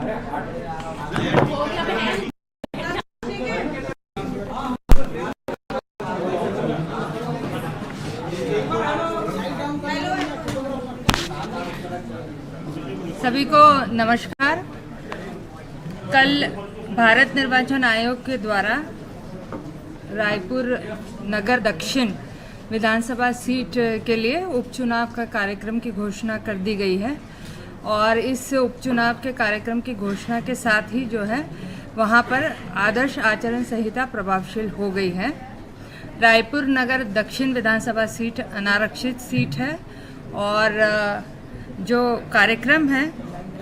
सभी को नमस्कार। कल भारत निर्वाचन आयोग के द्वारा रायपुर नगर दक्षिण विधानसभा सीट के लिए उपचुनाव का कार्यक्रम की घोषणा कर दी गई है और इस उपचुनाव के कार्यक्रम की घोषणा के साथ ही जो है वहां पर आदर्श आचरण संहिता प्रभावशील हो गई है। रायपुर नगर दक्षिण विधानसभा सीट अनारक्षित सीट है और जो कार्यक्रम है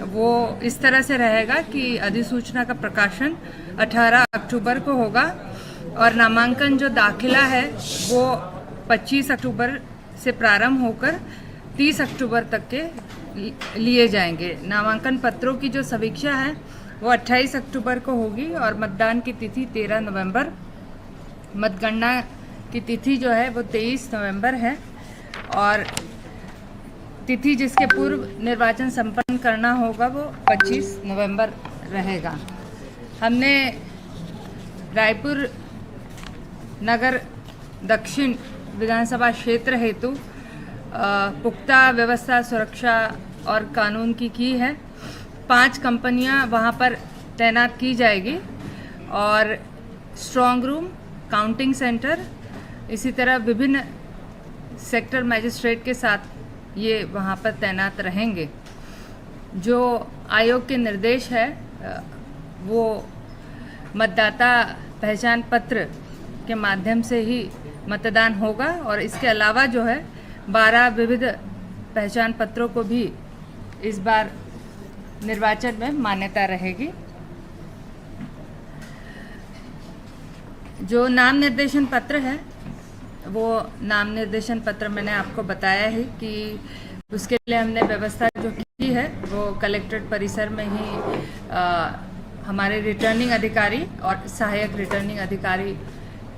वो इस तरह से रहेगा कि अधिसूचना का प्रकाशन 18 अक्टूबर को होगा और नामांकन जो दाखिला है वो 25 अक्टूबर से प्रारंभ होकर 30 अक्टूबर तक के लिए जाएंगे। नामांकन पत्रों की जो समीक्षा है वो 28 अक्टूबर को होगी और मतदान की तिथि 13 नवंबर, मतगणना की तिथि जो है वो 23 नवंबर है और तिथि जिसके पूर्व निर्वाचन संपन्न करना होगा वो 25 नवंबर रहेगा। हमने रायपुर नगर दक्षिण विधानसभा क्षेत्र हेतु पुख्ता व्यवस्था, सुरक्षा और कानून की है। 5 कंपनियां वहां पर तैनात की जाएगी और स्ट्रांग रूम, काउंटिंग सेंटर, इसी तरह विभिन्न सेक्टर मजिस्ट्रेट के साथ ये वहाँ पर तैनात रहेंगे। जो आयोग के निर्देश है वो मतदाता पहचान पत्र के माध्यम से ही मतदान होगा और इसके अलावा जो है 12 विविध पहचान पत्रों को भी इस बार निर्वाचन में मान्यता रहेगी। जो नाम निर्देशन पत्र है वो नाम निर्देशन पत्र मैंने आपको बताया है कि उसके लिए हमने व्यवस्था जो की है वो कलेक्ट्रेट परिसर में ही हमारे रिटर्निंग अधिकारी और सहायक रिटर्निंग अधिकारी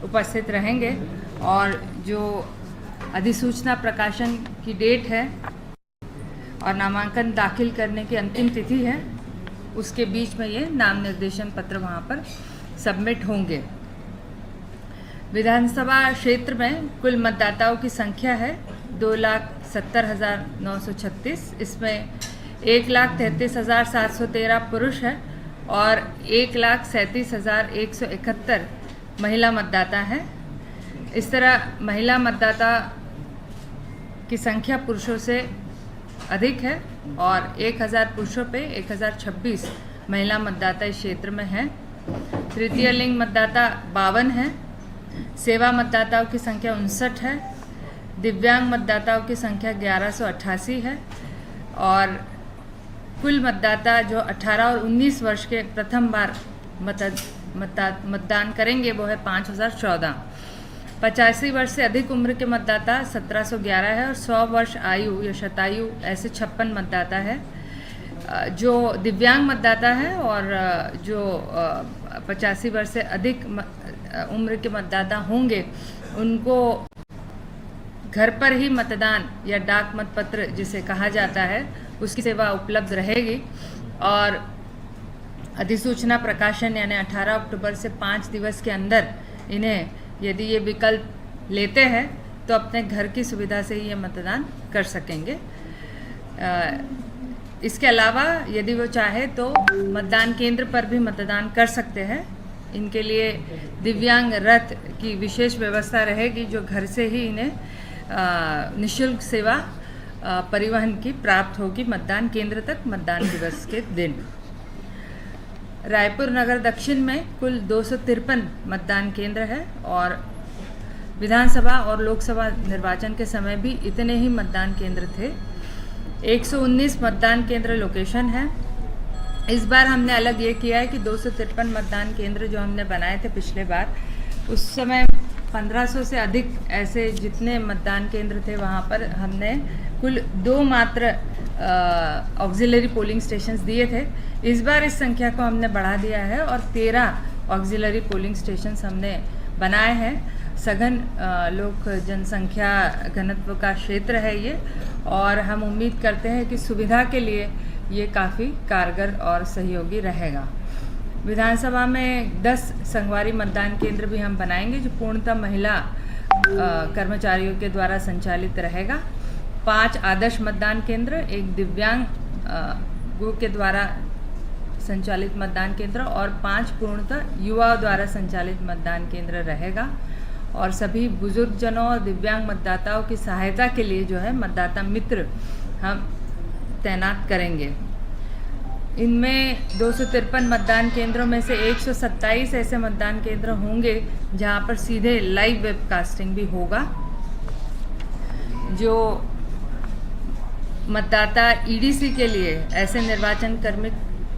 उपस्थित रहेंगे और जो अधिसूचना प्रकाशन की डेट है और नामांकन दाखिल करने की अंतिम तिथि है उसके बीच में ये नाम निर्देशन पत्र वहाँ पर सबमिट होंगे। विधानसभा क्षेत्र में कुल मतदाताओं की संख्या है 2,70,936। इसमें 1,33,713 पुरुष है और 1,37,171 महिला मतदाता है। इस तरह महिला मतदाता की संख्या पुरुषों से अधिक है और 1,000 पुरुषों पे 1,026 महिला मतदाता इस क्षेत्र में है। तृतीय लिंग मतदाता 52 है। सेवा मतदाताओं की संख्या 59 है। दिव्यांग मतदाताओं की संख्या 1188 है और कुल मतदाता जो 18 और 19 वर्ष के प्रथम बार मतदान करेंगे वो है 5,014। 85 वर्ष से अधिक उम्र के मतदाता 1,711 है और 100 वर्ष आयु या शतायु ऐसे 56 मतदाता है। जो दिव्यांग मतदाता है और जो 85 वर्ष से अधिक उम्र के मतदाता होंगे उनको घर पर ही मतदान या डाक मतपत्र जिसे कहा जाता है उसकी सेवा उपलब्ध रहेगी और अधिसूचना प्रकाशन यानी 18 अक्टूबर से 5 दिवस के अंदर इन्हें यदि ये विकल्प लेते हैं तो अपने घर की सुविधा से ही ये मतदान कर सकेंगे। इसके अलावा यदि वो चाहे तो मतदान केंद्र पर भी मतदान कर सकते हैं। इनके लिए दिव्यांग रथ की विशेष व्यवस्था रहेगी जो घर से ही इन्हें निःशुल्क सेवा परिवहन की प्राप्त होगी मतदान केंद्र तक मतदान दिवस के दिन। रायपुर नगर दक्षिण में कुल 253 मतदान केंद्र है और विधानसभा और लोकसभा निर्वाचन के समय भी इतने ही मतदान केंद्र थे। 119 मतदान केंद्र लोकेशन है। इस बार हमने अलग ये किया है कि 253 मतदान केंद्र जो हमने बनाए थे पिछले बार उस समय 1500 से अधिक ऐसे जितने मतदान केंद्र थे वहाँ पर हमने कुल 2 मात्र ऑक्सिलरी पोलिंग स्टेशंस दिए थे। इस बार इस संख्या को हमने बढ़ा दिया है और 13 ऑक्सिलरी पोलिंग स्टेशंस हमने बनाए हैं। सघन लोक जनसंख्या घनत्व का क्षेत्र है ये और हम उम्मीद करते हैं कि सुविधा के लिए ये काफ़ी कारगर और सहयोगी रहेगा। विधानसभा में 10 संगवारी मतदान केंद्र भी हम बनाएंगे जो पूर्णतः महिला कर्मचारियों के द्वारा संचालित रहेगा। 5 आदर्श मतदान केंद्र, एक दिव्यांग के द्वारा संचालित मतदान केंद्र और 5 पूर्णतः युवाओं द्वारा संचालित मतदान केंद्र रहेगा। और सभी बुजुर्ग जनों और दिव्यांग मतदाताओं की सहायता के लिए जो है मतदाता मित्र हम तैनात करेंगे। इनमें 253 मतदान केंद्रों में से 127 ऐसे मतदान केंद्र होंगे जहां पर सीधे लाइव वेबकास्टिंग भी होगा। जो मतदाता ईडीसी के लिए, ऐसे निर्वाचन कर्मी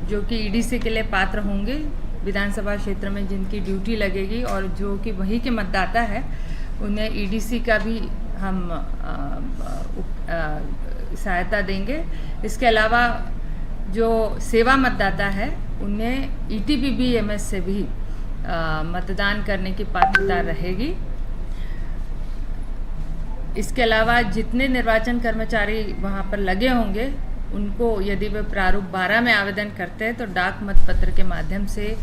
जो कि ईडीसी के लिए पात्र होंगे, विधानसभा क्षेत्र में जिनकी ड्यूटी लगेगी और जो कि वही के मतदाता है, उन्हें ईडीसी का भी हम सहायता देंगे। इसके अलावा जो सेवा मतदाता है उन्हें ईटीपीबीएमएस से भी मतदान करने की पात्रता रहेगी। इसके अलावा जितने निर्वाचन कर्मचारी वहाँ पर लगे होंगे उनको, यदि वे प्रारूप 12 में आवेदन करते हैं तो डाक मतपत्र के माध्यम से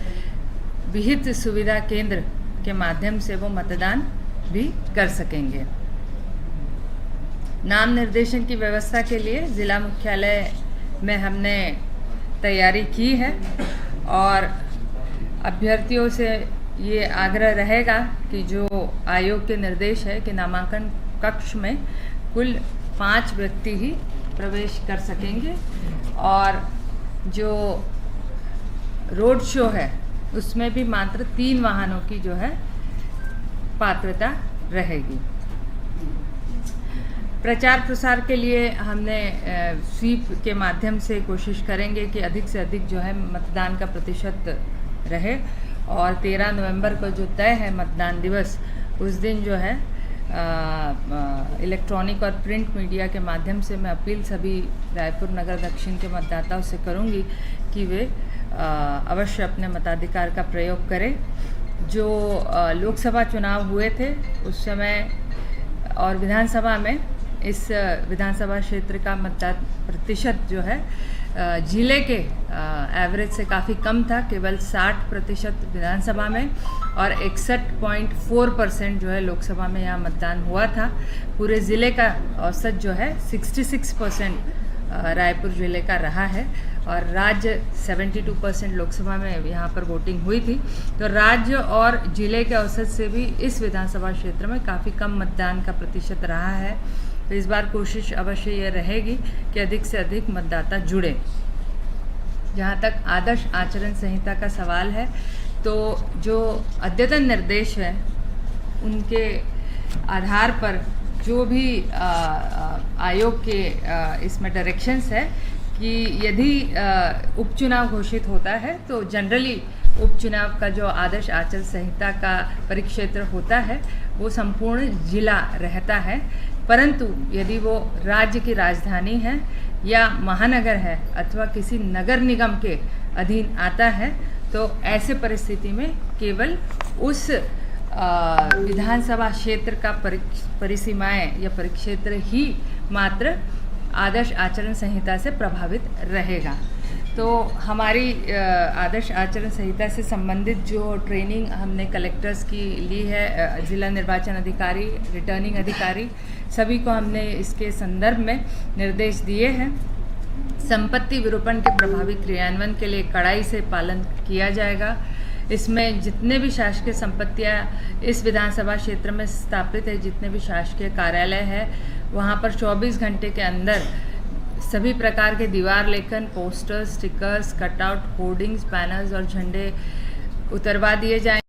विहित सुविधा केंद्र के माध्यम से वो मतदान भी कर सकेंगे। नाम निर्देशन की व्यवस्था के लिए जिला मुख्यालय में हमने तैयारी की है और अभ्यर्थियों से ये आग्रह रहेगा कि जो आयोग के निर्देश है कि नामांकन कक्ष में कुल 5 व्यक्ति ही प्रवेश कर सकेंगे और जो रोड शो है उसमें भी मात्र 3 वाहनों की जो है पात्रता रहेगी। प्रचार प्रसार के लिए हमने स्वीप के माध्यम से कोशिश करेंगे कि अधिक से अधिक जो है मतदान का प्रतिशत रहे और 13 नवंबर को जो तय है मतदान दिवस, उस दिन जो है इलेक्ट्रॉनिक और प्रिंट मीडिया के माध्यम से मैं अपील सभी रायपुर नगर दक्षिण के मतदाताओं से करूंगी कि वे अवश्य अपने मताधिकार का प्रयोग करें। जो लोकसभा चुनाव हुए थे उस समय और विधानसभा में, इस विधानसभा क्षेत्र का मतदान प्रतिशत जो है जिले के एवरेज से काफ़ी कम था, केवल 60% विधानसभा में और 61.4% जो है लोकसभा में यहाँ मतदान हुआ था। पूरे ज़िले का औसत जो है 66% रायपुर ज़िले का रहा है और राज्य 72% लोकसभा में यहाँ पर वोटिंग हुई थी। तो राज्य और ज़िले के औसत से भी इस विधानसभा क्षेत्र में काफ़ी कम मतदान का प्रतिशत रहा है। तो इस बार कोशिश अवश्य ये रहेगी कि अधिक से अधिक मतदाता जुड़े। जहाँ तक आदर्श आचरण संहिता का सवाल है, तो जो अद्यतन निर्देश है उनके आधार पर जो भी आयोग के इसमें डायरेक्शंस है कि यदि उपचुनाव घोषित होता है तो जनरली उपचुनाव का जो आदर्श आचरण संहिता का परिक्षेत्र होता है वो संपूर्ण जिला रहता है, परंतु यदि वो राज्य की राजधानी है या महानगर है अथवा किसी नगर निगम के अधीन आता है तो ऐसे परिस्थिति में केवल उस विधानसभा क्षेत्र का परिसीमाएं या परिक्षेत्र ही मात्र आदर्श आचरण संहिता से प्रभावित रहेगा। तो हमारी आदर्श आचरण संहिता से संबंधित जो ट्रेनिंग हमने कलेक्टर्स की ली है, जिला निर्वाचन अधिकारी, रिटर्निंग अधिकारी, सभी को हमने इसके संदर्भ में निर्देश दिए हैं। संपत्ति विरूपण के प्रभावी क्रियान्वयन के लिए कड़ाई से पालन किया जाएगा। इसमें जितने भी शासकीय संपत्तियां इस विधानसभा क्षेत्र में स्थापित है, जितने भी शासकीय कार्यालय है, वहां पर 24 घंटे के अंदर सभी प्रकार के दीवार लेखन, posters, stickers, cutout, hoardings, banners और झंडे उतरवा दिए जाएं।